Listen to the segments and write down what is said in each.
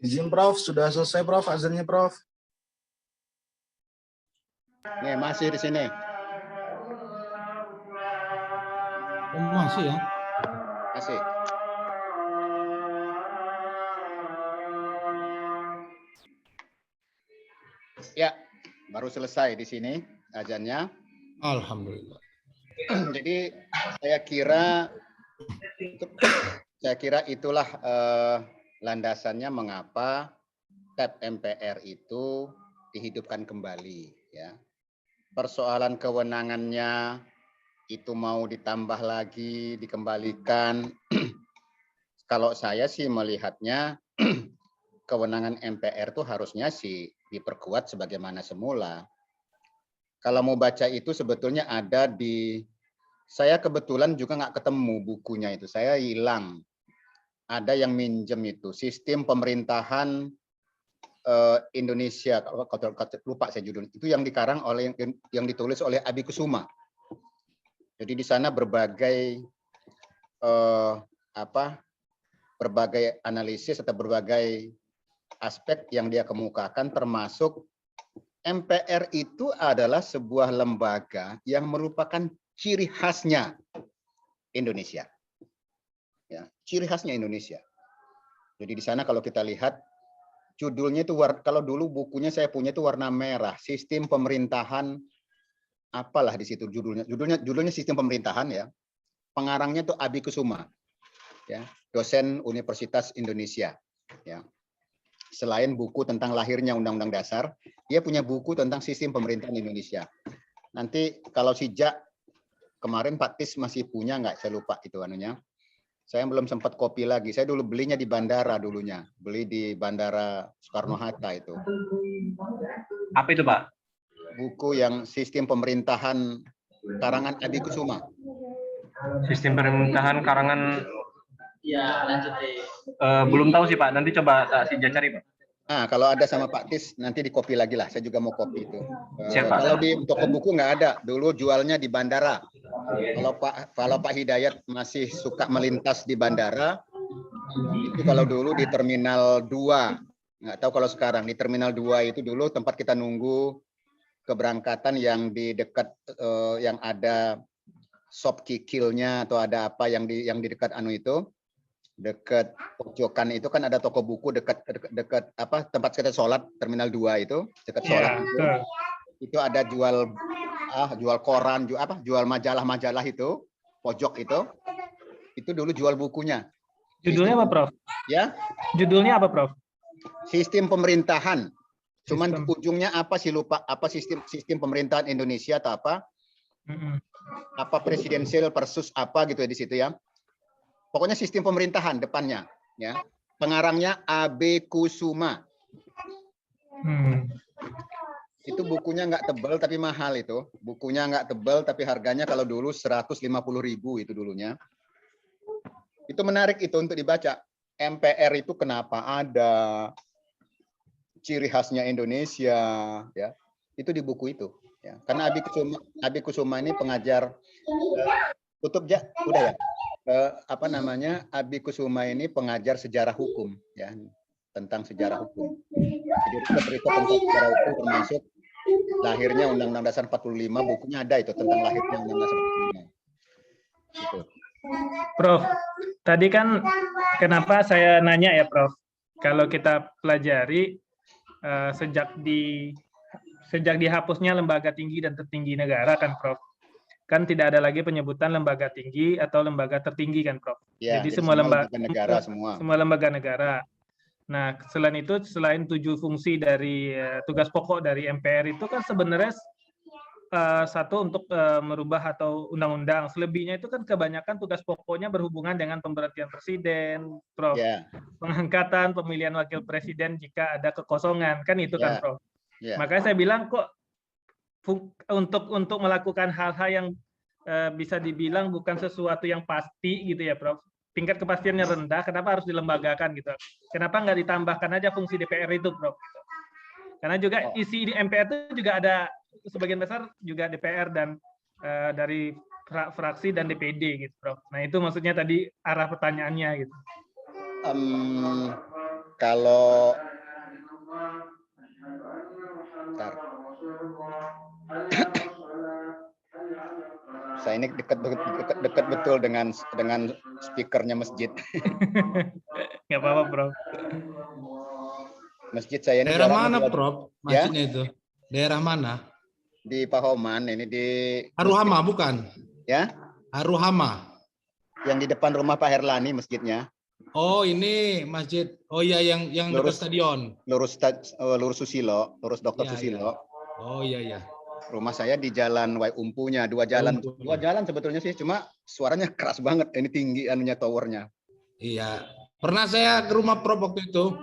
Izin Prof, sudah selesai Prof, azannya Prof. Nih, masih di sini. Oh, masih ya? Masih. Ya, baru selesai di sini azannya. Alhamdulillah. Jadi saya kira itulah landasannya mengapa TAP MPR itu dihidupkan kembali, ya. Persoalan kewenangannya itu mau ditambah lagi, dikembalikan. Kalau saya sih melihatnya kewenangan MPR itu harusnya sih diperkuat sebagaimana semula. Kalau mau baca itu sebetulnya ada di, saya kebetulan juga nggak ketemu bukunya itu, saya hilang. Ada yang minjem itu, sistem pemerintahan Indonesia, kalau lupa saya judulnya, itu yang dikarang oleh, yang ditulis oleh Abi Kusuma. Jadi di sana berbagai berbagai analisis atau berbagai aspek yang dia kemukakan, termasuk MPR itu adalah sebuah lembaga yang merupakan ciri khasnya Indonesia. Ya, ciri khasnya Indonesia. Jadi di sana kalau kita lihat judulnya itu, kalau dulu bukunya saya punya itu warna merah, sistem pemerintahan apalah di situ judulnya sistem pemerintahan, ya. Pengarangnya itu Abi Kusuma, ya, dosen Universitas Indonesia, ya. Selain buku tentang lahirnya Undang-Undang Dasar, dia punya buku tentang sistem pemerintahan Indonesia. Nanti kalau sejak kemarin Pak Tis masih punya nggak, saya lupa itu anunya. Saya belum sempat kopi lagi. Saya dulu belinya di bandara dulunya. Beli di Bandara Soekarno-Hatta itu. Apa itu, Pak? Buku yang sistem pemerintahan karangan Abi Kusuma. Sistem pemerintahan karangan. Ya, lanjut deh. Belum tahu sih, Pak. Nanti coba tak Sinja cari, Pak. Nah, kalau ada sama Pak Tis, nanti di kopi lagi lah. Saya juga mau kopi itu. Siap, Pak. Kalau di toko buku nggak ada. Dulu jualnya di bandara. Kalau Pak Hidayat masih suka melintas di bandara, itu kalau dulu di Terminal 2. Nggak tahu kalau sekarang. Di Terminal 2 itu dulu tempat kita nunggu keberangkatan yang di dekat yang ada shop kikilnya atau ada apa yang di dekat anu itu. Dekat pojokan itu kan ada toko buku dekat apa tempat kita sholat Terminal 2 itu dekat sholat itu ada jual koran, jual majalah itu pojok itu dulu jual bukunya. Judulnya apa, Prof? Ya, judulnya apa, Prof? Sistem pemerintahan. Cuman ujungnya apa sih, lupa, apa sistem pemerintahan Indonesia atau apa apa presidensial versus apa gitu ya di situ, ya. Pokoknya sistem pemerintahan depannya, ya. Pengarangnya Abi Kusuma. Itu bukunya nggak tebal tapi mahal itu. Bukunya nggak tebal tapi harganya kalau dulu 150.000 itu dulunya. Itu menarik itu untuk dibaca. MPR itu kenapa ada, ciri khasnya Indonesia, ya. Itu di buku itu, ya. Karena Abi Kusuma ini pengajar tutup ya, udah ya. Apa namanya, Abi Kusuma ini pengajar sejarah hukum, ya, tentang sejarah hukum. Jadi riset tentang sejarah hukum termasuk lahirnya Undang-Undang Dasar 45, bukunya ada itu tentang lahirnya Undang-Undang Dasar 45. Gitu. Prof, tadi kan kenapa saya nanya ya, Prof? Kalau kita pelajari sejak dihapusnya lembaga tinggi dan tertinggi negara kan, Prof? Kan tidak ada lagi penyebutan lembaga tinggi atau lembaga tertinggi kan, Prof? Ya, jadi semua lembaga negara semua lembaga negara. Nah, selain itu, selain 7 fungsi dari tugas pokok dari MPR itu kan sebenarnya satu untuk merubah atau undang-undang. Selebihnya itu kan kebanyakan tugas pokoknya berhubungan dengan pemberhentian presiden, Prof. Yeah. Pengangkatan, pemilihan wakil presiden jika ada kekosongan, kan itu kan, Prof. Yeah. Makanya saya bilang kok untuk melakukan hal-hal yang bisa dibilang bukan sesuatu yang pasti gitu ya, Prof. Tingkat kepastiannya rendah, kenapa harus dilembagakan gitu? Kenapa nggak ditambahkan aja fungsi DPR itu, Prof? Karena juga isi di MPR itu juga ada sebagian besar juga DPR dan dari fraksi dan DPD gitu, Prof. Nah itu maksudnya tadi arah pertanyaannya gitu. Kalau Bentar. Saya ini dekat betul dengan speakernya masjid. Nggak apa-apa, Prof. Masjid saya ini Daerah jaraknya mana, 2 Prof? Ya? Masjidnya itu? Daerah mana? di Pahoman, ini di Haruhama bukan? ya, Haruhama. yang di depan rumah Pak Herlani masjidnya. Oh, ini masjid. Oh iya, yang dekat Lurus. stadion. Lurus Susilo, lurus Dr. Iya, Susilo. Oh iya iya. Rumah saya di Jalan Wai Umpunya, dua jalan sebetulnya sih, cuma suaranya keras banget. Ini tinggi anunya towernya. Iya. Pernah saya ke rumah Prof waktu itu.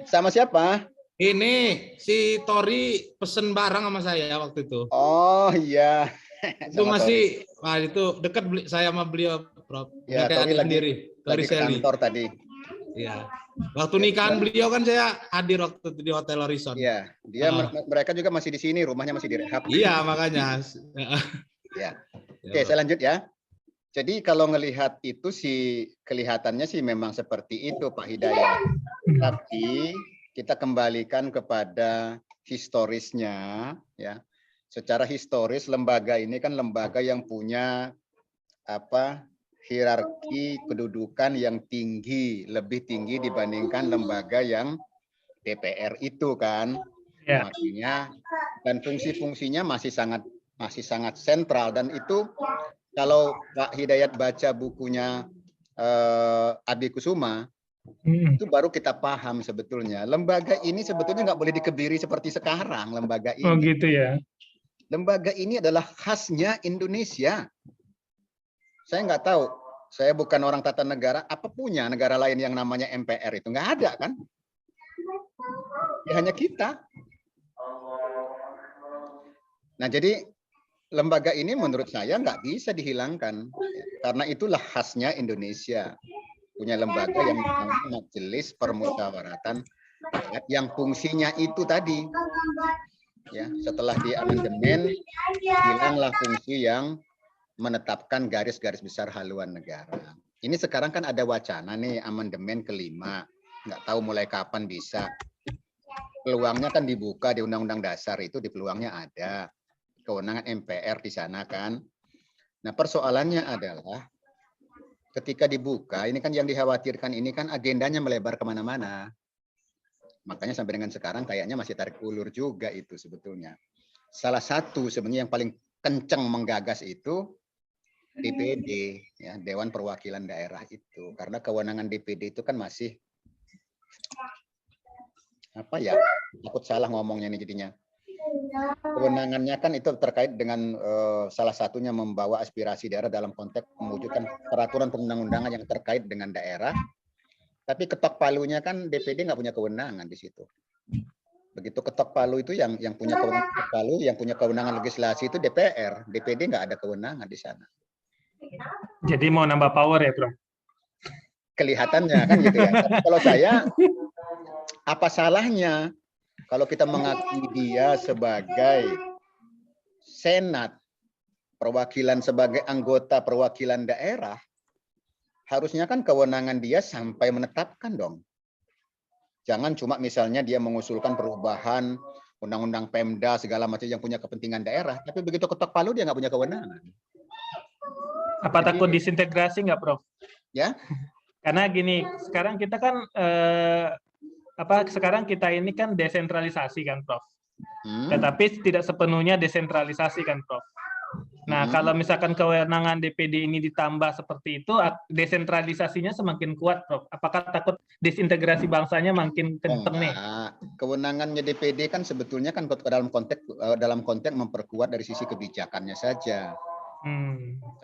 Sama siapa? Ini si Tori pesen barang sama saya waktu itu. Oh iya. Itu Sama masih, wah itu dekat saya sama beliau, Prof. Ya, Kayak Tori adik sendiri. Tori lagi ke Seli. kantor tadi. Iya. Waktu nikahan beliau kan saya hadir waktu itu di Hotel Horizon. Iya, mereka juga masih di sini, rumahnya masih direhab. Iya, makanya. Ya. Oke, saya lanjut ya. Jadi kalau ngelihat itu sih kelihatannya sih memang seperti itu Pak Hidayat. Tapi kita kembalikan kepada historisnya ya. Secara historis lembaga ini kan lembaga yang punya hierarki kedudukan yang tinggi, lebih tinggi dibandingkan lembaga yang DPR itu kan. Ya. Makanya dan fungsi-fungsinya masih sangat sentral, dan itu kalau Pak Hidayat baca bukunya Adi Kusuma, itu baru kita paham sebetulnya lembaga ini sebetulnya nggak boleh dikebiri seperti sekarang. Lembaga ini, Oh gitu ya. Lembaga ini adalah khasnya Indonesia. Saya nggak tahu, saya bukan orang tata negara, apa punya negara lain yang namanya MPR itu? Nggak ada kan? Ya hanya kita. Nah jadi lembaga ini menurut saya nggak bisa dihilangkan, karena itulah khasnya Indonesia. Punya lembaga yang namanya Majelis Permusyawaratan Rakyat, yang fungsinya itu tadi. Ya, setelah di amandemen hilanglah fungsi yang menetapkan garis-garis besar haluan negara. Ini sekarang kan ada wacana nih amandemen kelima, nggak tahu mulai kapan bisa. Peluangnya kan dibuka di Undang-Undang Dasar itu, di peluangnya ada kewenangan MPR di sana kan. Nah persoalannya adalah ketika dibuka ini kan yang dikhawatirkan ini kan agendanya melebar kemana-mana. Makanya sampai dengan sekarang kayaknya masih tarik ulur juga itu sebetulnya. Salah satu sebenarnya yang paling kencang menggagas itu DPD, ya, Dewan Perwakilan Daerah itu. Karena kewenangan DPD itu kan masih takut salah ngomongnya nih jadinya. Kewenangannya kan itu terkait dengan salah satunya membawa aspirasi daerah dalam konteks mewujudkan peraturan perundang-undangan yang terkait dengan daerah. Tapi ketok palunya kan DPD nggak punya kewenangan di situ. Begitu ketok palu itu yang punya kewenangan ketok palu, yang punya kewenangan legislasi itu DPR. DPD nggak ada kewenangan di sana. Jadi mau nambah power ya, Bro? Kelihatannya kan gitu ya. Tapi kalau saya, apa salahnya kalau kita mengakui dia sebagai Senat perwakilan, sebagai anggota perwakilan daerah, harusnya kan kewenangan dia sampai menetapkan dong. Jangan cuma misalnya dia mengusulkan perubahan undang-undang Pemda segala macam yang punya kepentingan daerah, tapi begitu ketok palu dia nggak punya kewenangan. Apa takut disintegrasi nggak, Prof? Ya. Karena gini, sekarang kita kan sekarang kita ini kan desentralisasi kan, Prof. Tetapi tidak sepenuhnya desentralisasi kan, Prof. Nah, kalau misalkan kewenangan DPD ini ditambah seperti itu, desentralisasinya semakin kuat, Prof. Apakah takut disintegrasi bangsanya makin kenceng nih? Kewenangannya DPD kan sebetulnya kan dalam konteks memperkuat dari sisi kebijakannya saja.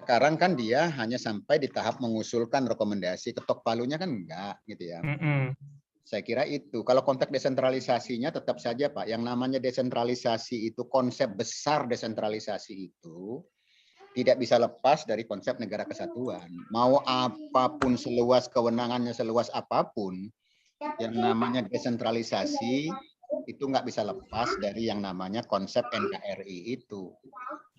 Sekarang kan dia hanya sampai di tahap mengusulkan rekomendasi, ketok palunya kan enggak gitu ya. Saya kira itu. Kalau konteks desentralisasinya tetap saja Pak, yang namanya desentralisasi itu, konsep besar desentralisasi itu tidak bisa lepas dari konsep negara kesatuan. Mau apapun seluas kewenangannya, seluas apapun, yang namanya desentralisasi itu nggak bisa lepas dari yang namanya konsep NKRI itu.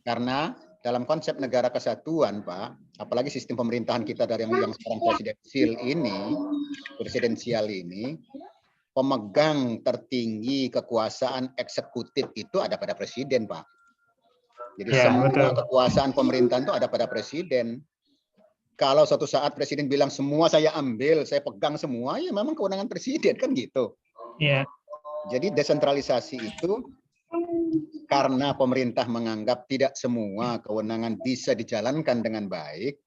Karena dalam konsep negara kesatuan Pak, apalagi sistem pemerintahan kita dari yang sekarang presidensial ini, presidensial ini, pemegang tertinggi kekuasaan eksekutif itu ada pada presiden, Pak. Jadi Ya, semua betul. kekuasaan pemerintahan itu ada pada presiden. Kalau suatu saat presiden bilang semua saya ambil, saya pegang semua, ya memang kewenangan presiden kan gitu. Iya. Jadi desentralisasi itu karena pemerintah menganggap tidak semua kewenangan bisa dijalankan dengan baik,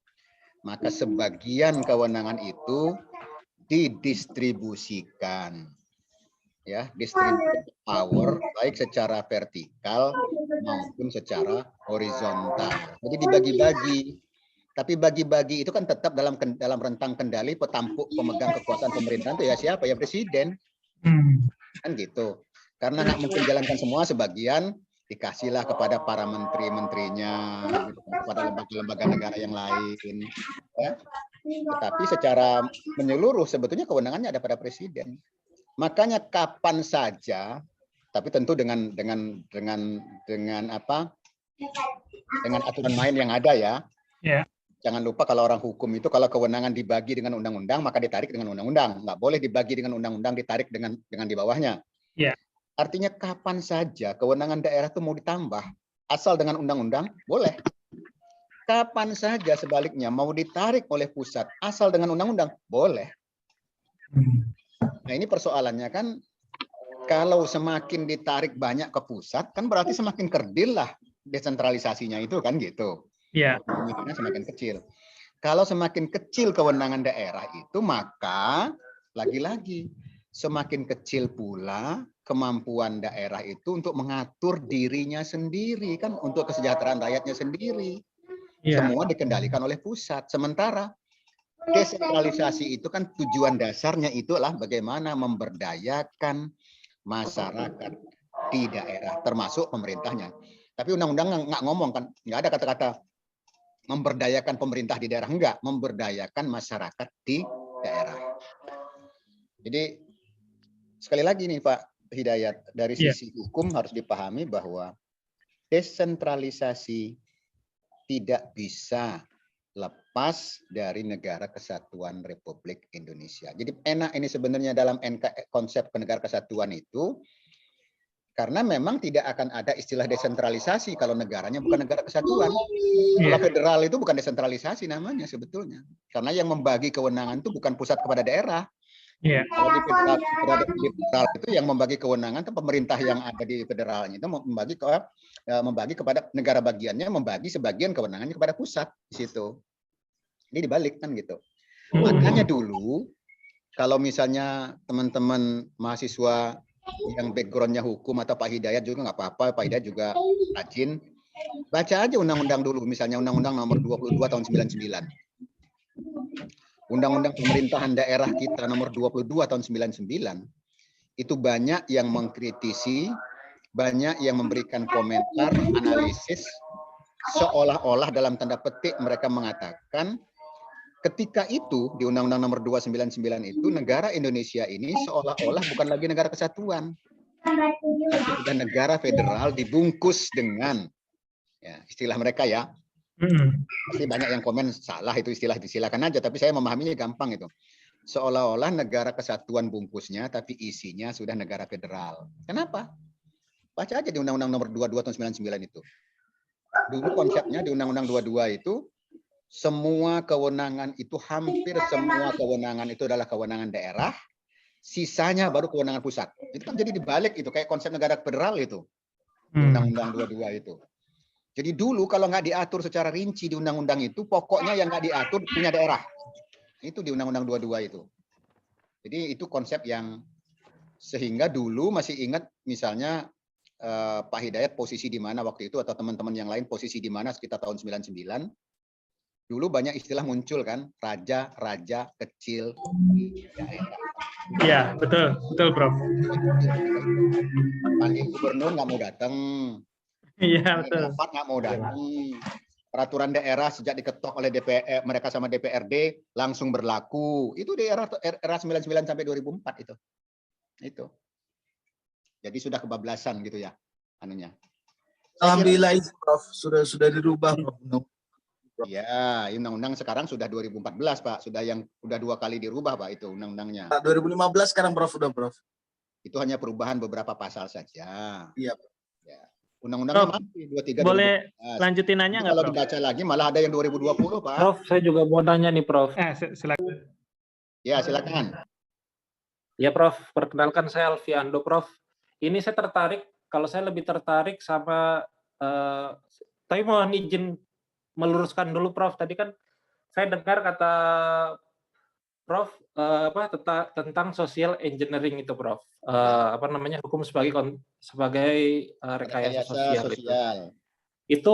maka sebagian kewenangan itu didistribusikan. Ya, distributed power baik secara vertikal maupun secara horizontal. Jadi dibagi-bagi. Tapi bagi-bagi itu kan tetap dalam rentang kendali petampuk pemegang kekuasaan pemerintahan itu ya siapa? Ya presiden. Kan gitu. Karena nggak mungkin jalankan semua, sebagian dikasihlah kepada para menteri-menterinya, gitu, kepada lembaga-lembaga negara yang lain. Ya. Tetapi secara menyeluruh sebetulnya kewenangannya ada pada presiden. Makanya kapan saja, tapi tentu dengan aturan main yang ada ya. Ya. Jangan lupa kalau orang hukum itu kalau kewenangan dibagi dengan undang-undang maka ditarik dengan undang-undang. Nggak boleh dibagi dengan undang-undang ditarik dengan di bawahnya. Ya. Artinya kapan saja kewenangan daerah itu mau ditambah asal dengan undang-undang boleh. Kapan saja sebaliknya mau ditarik oleh pusat asal dengan undang-undang boleh. Nah ini persoalannya kan kalau semakin ditarik banyak ke pusat kan berarti semakin kerdil lah desentralisasinya itu kan gitu. Iya. Semakin kecil. Kalau semakin kecil kewenangan daerah itu maka lagi-lagi semakin kecil pula kemampuan daerah itu untuk mengatur dirinya sendiri kan untuk kesejahteraan rakyatnya sendiri. Iya. Semua dikendalikan oleh pusat. Sementara desentralisasi itu kan tujuan dasarnya itulah bagaimana memberdayakan masyarakat di daerah termasuk pemerintahnya. Tapi undang-undang nggak ngomong kan, nggak ada kata-kata memberdayakan pemerintah di daerah, enggak, memberdayakan masyarakat di daerah. Jadi sekali lagi nih Pak Hidayat, dari sisi hukum harus dipahami bahwa desentralisasi tidak bisa lepas dari Negara Kesatuan Republik Indonesia. Jadi enak ini sebenarnya dalam konsep Negara Kesatuan itu, karena memang tidak akan ada istilah desentralisasi kalau negaranya bukan negara kesatuan. Kalau federal itu bukan desentralisasi namanya sebetulnya. Karena yang membagi kewenangan itu bukan pusat kepada daerah. Kalau di federal itu yang membagi kewenangan itu pemerintah yang ada di federalnya itu membagi kepada negara bagiannya, membagi sebagian kewenangannya kepada pusat di situ. Ini dibalik kan gitu. Makanya dulu kalau misalnya teman-teman mahasiswa yang backgroundnya hukum atau Pak Hidayat juga nggak apa-apa, Pak Hidayat juga rajin, baca aja undang-undang dulu, misalnya Undang-Undang Nomor 22 Tahun 99. Undang-Undang Pemerintahan Daerah kita Nomor 22 Tahun 99, itu banyak yang mengkritisi, banyak yang memberikan komentar, analisis, seolah-olah dalam tanda petik mereka mengatakan ketika itu di Undang-Undang Nomor 299 itu negara Indonesia ini seolah-olah bukan lagi negara kesatuan, tapi sudah negara federal dibungkus dengan ya, istilah mereka ya. Pasti banyak yang komen salah itu istilah, disilakan aja, tapi saya memahaminya gampang itu. Seolah-olah negara kesatuan bungkusnya, tapi isinya sudah negara federal. Kenapa? Baca aja di Undang-Undang Nomor 22 Tahun 99 itu. Dulu konsepnya di Undang-Undang 22 itu semua kewenangan itu, hampir semua kewenangan itu adalah kewenangan daerah, sisanya baru kewenangan pusat. Itu kan jadi dibalik itu, kayak konsep negara federal itu, Undang-Undang 22 itu. Jadi dulu kalau nggak diatur secara rinci di undang-undang itu, pokoknya yang nggak diatur punya daerah. Itu di Undang-Undang 22 itu. Jadi itu konsep yang sehingga dulu masih ingat misalnya Pak Hidayat posisi di mana waktu itu atau teman-teman yang lain posisi di mana sekitar tahun 99. Dulu banyak istilah muncul kan, raja-raja kecil di daerah. Iya, betul, betul, Prof. Panggil gubernur nggak mau datang, Iya, betul. rapat nggak mau datang. Peraturan daerah sejak diketok oleh DPR, mereka sama DPRD langsung berlaku. Itu di era 99 sampai 2004 itu. Itu. Jadi sudah kebablasan gitu ya, anunya. Alhamdulillah itu Prof, sudah dirubah Prof. Prof. Ya, undang-undang sekarang sudah 2014, Pak. Sudah 2 kali dirubah, Pak, itu undang-undangnya. 2015 sekarang Prof udah Prof. Itu hanya perubahan beberapa pasal saja. Iya. Ya. Undang-undangnya Prof, masih 23 boleh 2014. lanjutin nanya Jadi nggak, kalau Prof? dibaca lagi malah ada yang 2020, Pak. Prof, saya juga mau nanya nih, Prof. Silakan. Ya, silakan. Ya, Prof. Perkenalkan saya Alfiando, Prof. Ini saya tertarik, kalau saya lebih tertarik sama, tapi mohon izin meluruskan dulu, Prof. Tadi kan saya dengar kata Prof, tentang social engineering itu, Prof. Hukum sebagai rekayasa sosial itu.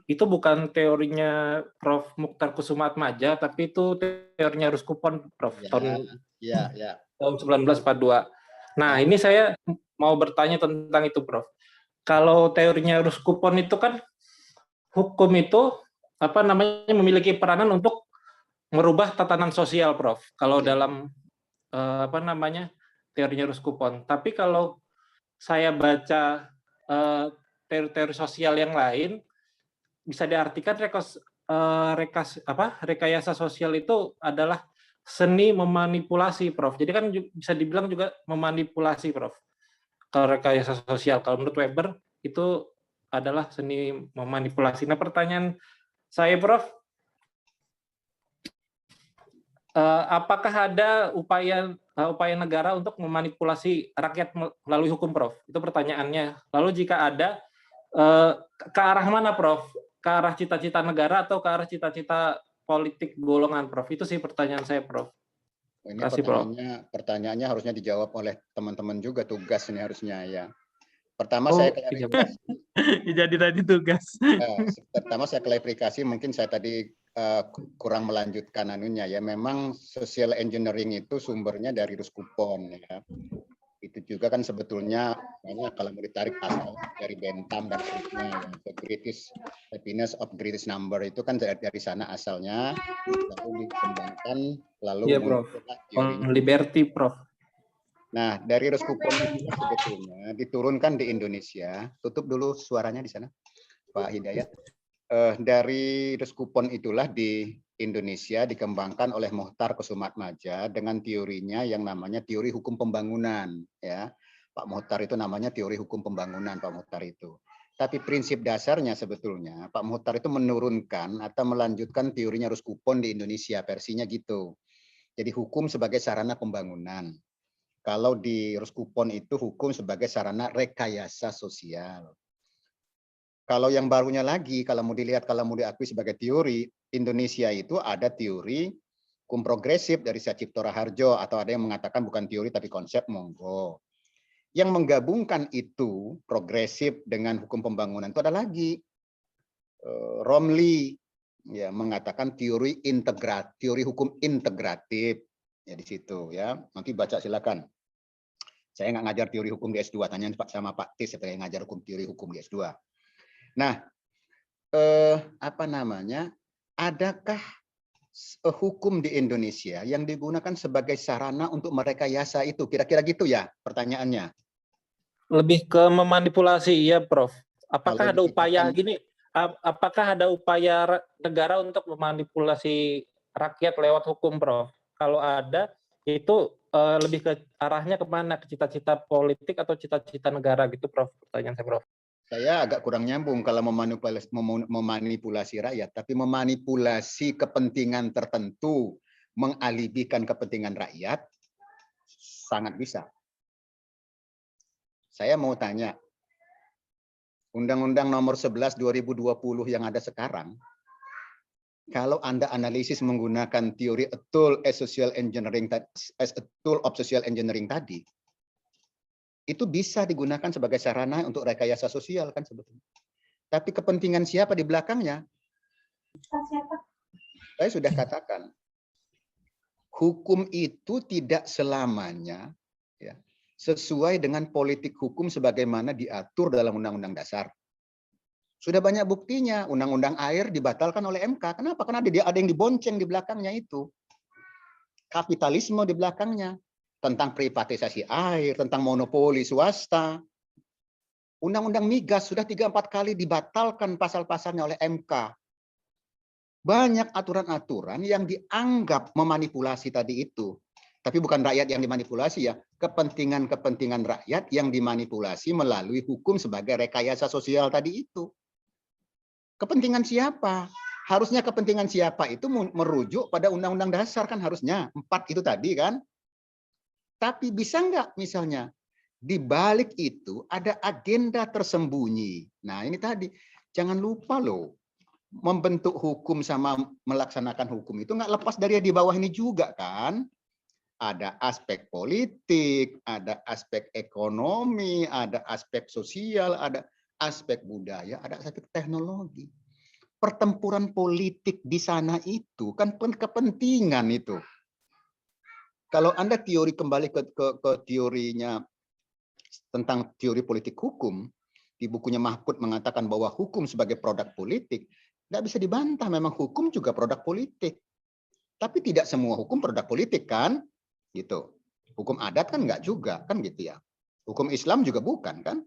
Itu bukan teorinya Prof. Mukhtar Kusumaatmadja, tapi itu teorinya Ruskupon, Prof. Tahun 1942. Nah, ini saya mau bertanya tentang itu, Prof. Kalau teorinya Ruskupon itu kan hukum itu memiliki peranan untuk merubah tatanan sosial, Prof. Kalau dalam teorinya Ruskupon. Tapi kalau saya baca teori-teori sosial yang lain, bisa diartikan rekayasa sosial itu adalah seni memanipulasi, Prof. Jadi kan bisa dibilang juga memanipulasi, Prof. Kalau rekayasa sosial, kalau menurut Weber itu adalah seni memanipulasi. Nah, pertanyaan saya, Prof, apakah ada upaya negara untuk memanipulasi rakyat melalui hukum, Prof? Itu pertanyaannya. Lalu jika ada, ke arah mana, Prof? Ke arah cita-cita negara atau ke arah cita-cita politik golongan, Prof? Itu sih pertanyaan saya, Prof. Ini Kasih, Prof. pertanyaannya harusnya dijawab oleh teman-teman juga, tugas ini harusnya ya. Pertama Oh, saya klarifikasi. Jadi tadi tugas. Pertama saya klarifikasi, mungkin saya tadi kurang melanjutkan anunya ya. Memang social engineering itu sumbernya dari Ruskupon ya. Itu juga kan sebetulnya kalau mau ditarik asal dari Bentham dan seterusnya ya. The greatest happiness of greatest number itu kan dari sana asalnya, lalu dikembangkan, lalu muncullah teorinya liberty, Prof. Nah, dari Ruskupon itu sebetulnya diturunkan di Indonesia. Tutup dulu suaranya di sana, Pak Hidayat. Dari Ruskupon itulah di Indonesia dikembangkan oleh Mukhtar Kusumaatmadja dengan teorinya yang namanya teori hukum pembangunan. Ya, Pak Mukhtar itu namanya teori hukum pembangunan, Pak Mukhtar itu. Tapi prinsip dasarnya sebetulnya Pak Mukhtar itu menurunkan atau melanjutkan teorinya Ruskupon di Indonesia, versinya gitu. Jadi hukum sebagai sarana pembangunan. Kalau di Ruskupon itu hukum sebagai sarana rekayasa sosial. Kalau yang barunya lagi, kalau mau diakui sebagai teori, Indonesia itu ada teori hukum progresif dari Satcipto Raharjo, atau ada yang mengatakan bukan teori tapi konsep, monggo. Yang menggabungkan itu progresif dengan hukum pembangunan itu ada lagi. Romli ya mengatakan teori hukum integratif. Ya di situ ya. Nanti baca silakan. Saya nggak ngajar teori hukum di S2, tanya sama Pak Tis, saya ngajar teori hukum di S2. Nah, adakah hukum di Indonesia yang digunakan sebagai sarana untuk merekayasa itu? Kira-kira gitu ya pertanyaannya. Lebih ke memanipulasi, ya, Prof. Apakah ada upaya apakah ada upaya negara untuk memanipulasi rakyat lewat hukum, Prof? Kalau ada, itu lebih ke arahnya kemana? Ke cita-cita politik atau cita-cita negara gitu, Prof? Pertanyaan saya, Prof. Saya agak kurang nyambung kalau memanipulasi rakyat, tapi memanipulasi kepentingan tertentu, mengalihkan kepentingan rakyat, sangat bisa. Saya mau tanya, Undang-Undang Nomor 11 2020 yang ada sekarang, kalau Anda analisis menggunakan teori a tool of social engineering tadi, itu bisa digunakan sebagai sarana untuk rekayasa sosial kan sebetulnya. Tapi kepentingan siapa di belakangnya? Saya sudah katakan, hukum itu tidak selamanya ya, sesuai dengan politik hukum sebagaimana diatur dalam Undang-Undang Dasar. Sudah banyak buktinya, Undang-Undang Air dibatalkan oleh MK. Kenapa? Karena ada yang dibonceng di belakangnya itu. Kapitalisme di belakangnya. Tentang privatisasi air, tentang monopoli swasta. Undang-undang migas sudah 3-4 kali dibatalkan pasal-pasalnya oleh MK. Banyak aturan-aturan yang dianggap memanipulasi tadi itu. Tapi bukan rakyat yang dimanipulasi ya, kepentingan-kepentingan rakyat yang dimanipulasi melalui hukum sebagai rekayasa sosial tadi itu. Kepentingan siapa? Harusnya kepentingan siapa itu merujuk pada Undang-Undang Dasar kan harusnya. 4 itu tadi kan. Tapi bisa nggak misalnya di balik itu ada agenda tersembunyi. Nah ini tadi, jangan lupa loh, membentuk hukum sama melaksanakan hukum itu nggak lepas dari di bawah ini juga kan. Ada aspek politik, ada aspek ekonomi, ada aspek sosial, ada aspek budaya, ada aspek teknologi. Pertempuran politik di sana itu kan kepentingan itu. Kalau Anda kembali ke teorinya tentang teori politik hukum, di bukunya Mahfud mengatakan bahwa hukum sebagai produk politik, nggak bisa dibantah, memang hukum juga produk politik. Tapi tidak semua hukum produk politik kan? Gitu. Hukum adat kan enggak juga kan gitu ya. Hukum Islam juga bukan kan.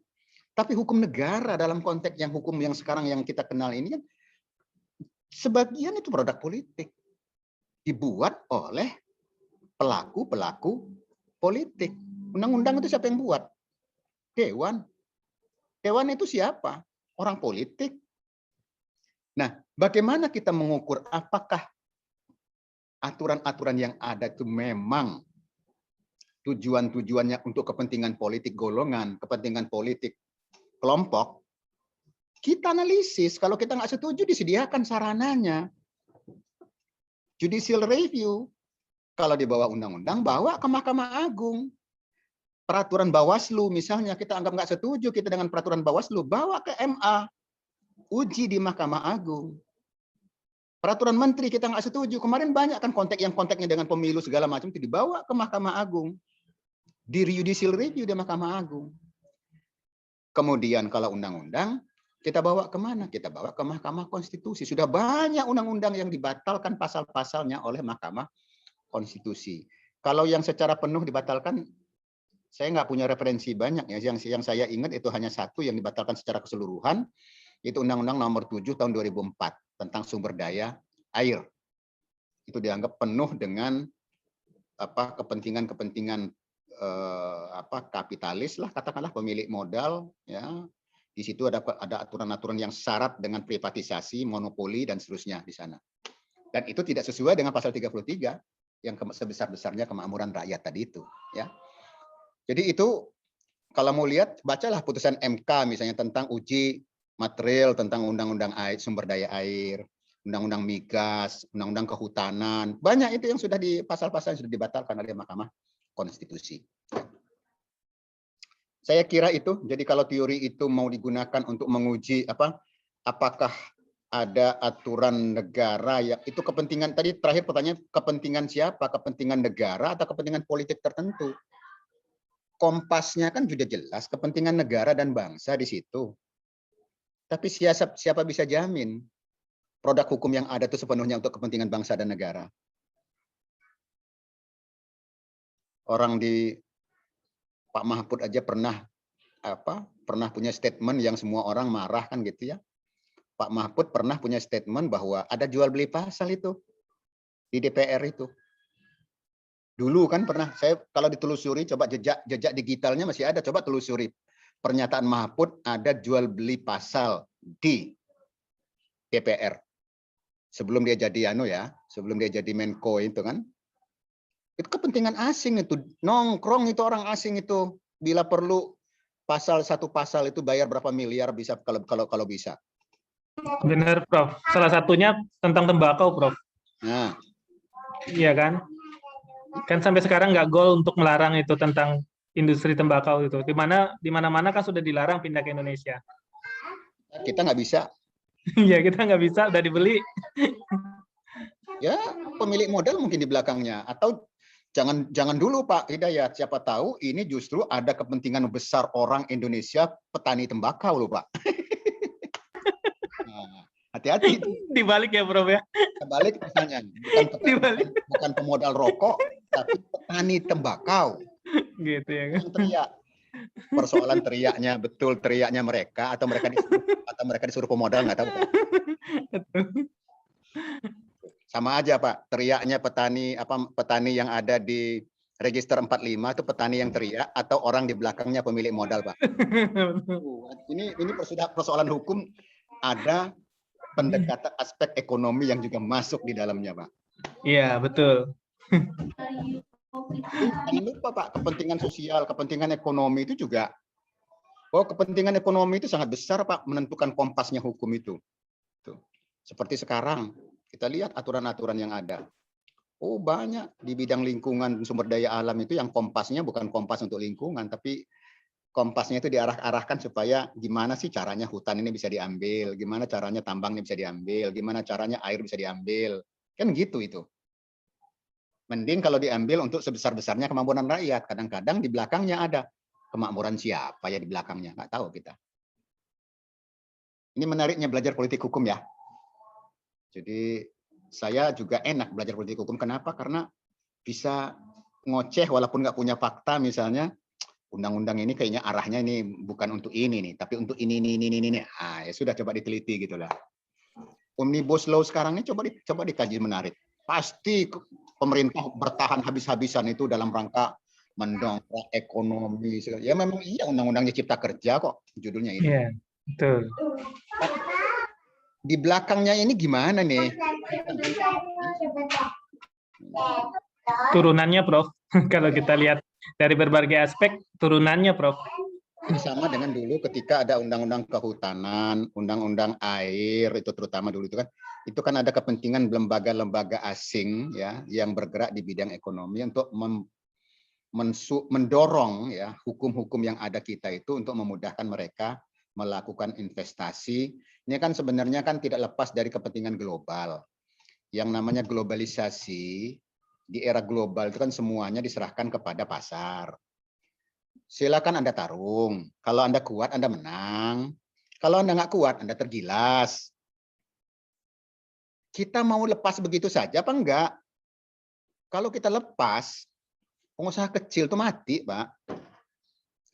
Tapi hukum negara dalam konteks yang hukum yang sekarang yang kita kenal ini kan sebagian itu produk politik. Dibuat oleh pelaku-pelaku politik. Undang-undang itu siapa yang buat? Dewan. Dewan itu siapa? Orang politik. Nah, bagaimana kita mengukur apakah aturan-aturan yang ada itu memang tujuannya untuk kepentingan politik golongan, kepentingan politik kelompok, kita analisis. Kalau kita nggak setuju, disediakan sarananya. Judicial review. Kalau di bawah undang-undang, bawa ke Mahkamah Agung. Peraturan Bawaslu, misalnya kita anggap nggak setuju kita dengan peraturan Bawaslu, bawa ke MA. Uji di Mahkamah Agung. Peraturan Menteri kita nggak setuju. Kemarin banyak kan konteknya dengan pemilu segala macam itu dibawa ke Mahkamah Agung. Di judicial review di Mahkamah Agung. Kemudian kalau undang-undang, kita bawa kemana? Kita bawa ke Mahkamah Konstitusi. Sudah banyak undang-undang yang dibatalkan pasal-pasalnya oleh Mahkamah Konstitusi. Kalau yang secara penuh dibatalkan, saya nggak punya referensi banyak ya. Yang saya ingat itu hanya satu yang dibatalkan secara keseluruhan, itu Undang-Undang Nomor 7 Tahun 2004 tentang sumber daya air. Itu dianggap penuh dengan kepentingan-kepentingan kapitalis lah, katakanlah pemilik modal ya. Di situ ada aturan-aturan yang syarat dengan privatisasi, monopoli dan seterusnya di sana. Dan itu tidak sesuai dengan pasal 33 yang sebesar-besarnya kemakmuran rakyat tadi itu ya. Jadi itu kalau mau lihat bacalah putusan MK misalnya tentang uji material tentang undang-undang air, sumber daya air, undang-undang migas, undang-undang kehutanan. Banyak itu yang sudah di pasal-pasal yang sudah dibatalkan oleh Mahkamah Konstitusi. Saya kira itu. Jadi kalau teori itu mau digunakan untuk menguji apakah ada aturan negara yang itu kepentingan tadi terakhir pertanyaan kepentingan siapa? Kepentingan negara atau kepentingan politik tertentu? Kompasnya kan sudah jelas kepentingan negara dan bangsa di situ. Tapi siapa bisa jamin produk hukum yang ada itu sepenuhnya untuk kepentingan bangsa dan negara? Orang di Pak Mahfud aja pernah punya statement yang semua orang marah kan gitu ya. Pak Mahfud pernah punya statement bahwa ada jual beli pasal itu di DPR itu. Dulu kan pernah, saya kalau ditelusuri coba jejak digitalnya masih ada, coba telusuri. Pernyataan Mahfud ada jual beli pasal di DPR. Sebelum dia jadi sebelum dia jadi Menko itu kan. Itu kepentingan asing itu, nongkrong itu orang asing itu, bila perlu satu pasal itu bayar berapa miliar bisa kalau bisa. Benar, Prof. Salah satunya tentang tembakau, Prof. Nah, iya kan? Kan sampai sekarang nggak goal untuk melarang itu tentang industri tembakau itu. Di mana-mana kan sudah dilarang pindah ke Indonesia. kita nggak bisa. Iya, kita nggak bisa, udah dibeli. Ya, pemilik modal mungkin di belakangnya atau jangan dulu Pak Hidayat, siapa tahu ini justru ada kepentingan besar orang Indonesia petani tembakau loh Pak. Nah, hati-hati. Dibalik ya Prof ya. Kebalik misalnya, bukan pemodal rokok, tapi petani tembakau. Gitu ya kan. Yang teriak. Persoalan teriaknya betul teriaknya mereka atau mereka disuruh pemodal nggak tahu. Sama aja Pak, teriaknya petani yang ada di register 45 itu petani yang teriak atau orang di belakangnya pemilik modal Pak. Ini persoalan hukum, ada pendekatan aspek ekonomi yang juga masuk di dalamnya Pak. Iya, betul. Jangan lupa Pak, kepentingan sosial, kepentingan ekonomi itu juga. Kepentingan ekonomi itu sangat besar Pak, menentukan kompasnya hukum itu. Tuh. Seperti sekarang, kita lihat aturan-aturan yang ada. Banyak di bidang lingkungan sumber daya alam itu yang kompasnya bukan kompas untuk lingkungan, tapi kompasnya itu diarahkan supaya gimana sih caranya hutan ini bisa diambil, gimana caranya tambang ini bisa diambil, gimana caranya air bisa diambil. Kan gitu itu. Mending kalau diambil untuk sebesar-besarnya kemakmuran rakyat. Kadang-kadang di belakangnya ada kemakmuran siapa ya di belakangnya, nggak tahu kita. Ini menariknya belajar politik hukum ya. Jadi saya juga enak belajar politik hukum. Kenapa? Karena bisa ngoceh walaupun nggak punya fakta, misalnya undang-undang ini kayaknya arahnya ini bukan untuk ini nih, tapi untuk ini. Ya sudah, coba diteliti gitulah. Omnibus Law sekarang ini coba dikaji, menarik. Pasti pemerintah bertahan habis-habisan itu dalam rangka mendongkrak ekonomi. Ya memang iya, undang-undangnya Cipta Kerja kok judulnya ini. Iya, betul. Di belakangnya ini gimana nih? Turunannya, Prof. Kalau kita lihat dari berbagai aspek, turunannya, Prof. Ini sama dengan dulu ketika ada undang-undang kehutanan, undang-undang air, itu terutama dulu itu kan ada kepentingan lembaga-lembaga asing ya yang bergerak di bidang ekonomi untuk mendorong ya hukum-hukum yang ada kita itu untuk memudahkan mereka melakukan investasi. Ini kan sebenarnya kan tidak lepas dari kepentingan global. Yang namanya globalisasi, di era global itu kan semuanya diserahkan kepada pasar. Silakan Anda tarung. Kalau Anda kuat, Anda menang. Kalau Anda nggak kuat, Anda tergilas. Kita mau lepas begitu saja apa enggak? Kalau kita lepas, pengusaha kecil itu mati, Pak.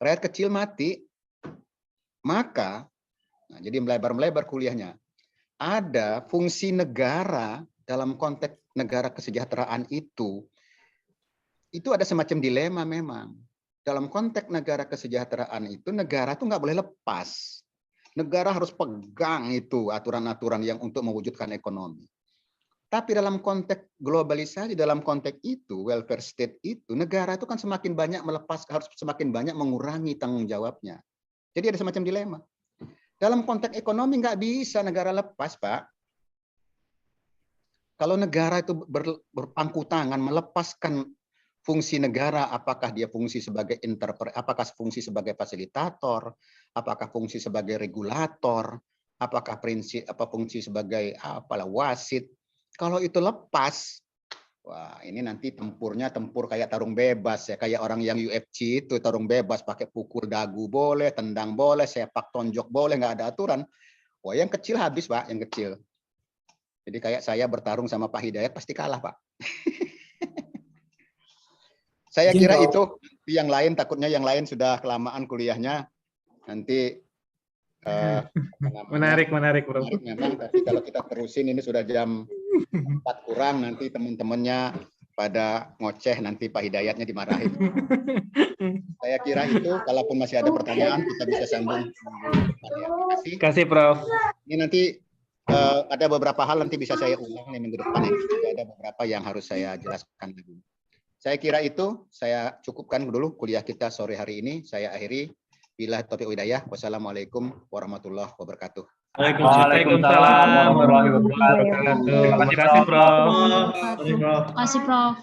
Rakyat kecil mati. Maka, jadi melebar-melebar kuliahnya. Ada fungsi negara dalam konteks negara kesejahteraan itu ada semacam dilema memang. Dalam konteks negara kesejahteraan itu, negara itu nggak boleh lepas. Negara harus pegang itu aturan-aturan yang untuk mewujudkan ekonomi. Tapi dalam konteks globalisasi, dalam konteks itu, welfare state itu, negara itu kan semakin banyak harus semakin banyak mengurangi tanggung jawabnya. Jadi ada semacam dilema. Dalam konteks ekonomi nggak bisa negara lepas, Pak. Kalau negara itu berpangku tangan melepaskan fungsi negara, apakah dia fungsi sebagai apakah fungsi sebagai fasilitator, apakah fungsi sebagai regulator, apakah fungsi sebagai wasit. Kalau itu lepas, wah ini nanti tempurnya tempur kayak tarung bebas ya, kayak orang yang UFC itu tarung bebas, pakai pukul dagu boleh, tendang boleh, sepak tonjok boleh, nggak ada aturan. Wah yang kecil habis Pak, yang kecil. Jadi kayak saya bertarung sama Pak Hidayat pasti kalah Pak. Saya kira itu, yang lain takutnya yang lain sudah kelamaan kuliahnya, nanti Menarik, Bro. Menarik memang, tapi kalau kita terusin ini sudah jam 4 kurang, nanti teman-temannya pada ngoceh, nanti Pak Hidayatnya dimarahin. Saya kira itu, kalaupun masih ada pertanyaan, kita bisa sambung. Terima kasih, Prof. Ini nanti ada beberapa hal nanti bisa saya ulang nih minggu depan. Ada beberapa yang harus saya jelaskan lagi. Saya kira itu, saya cukupkan dulu kuliah kita sore hari ini. Saya akhiri. Bila taufiq hidayah. Wassalamualaikum warahmatullahi wabarakatuh. Waalaikumsalam warahmatullahi wabarakatuh. Terima kasih, Prof. Terima kasih, Prof.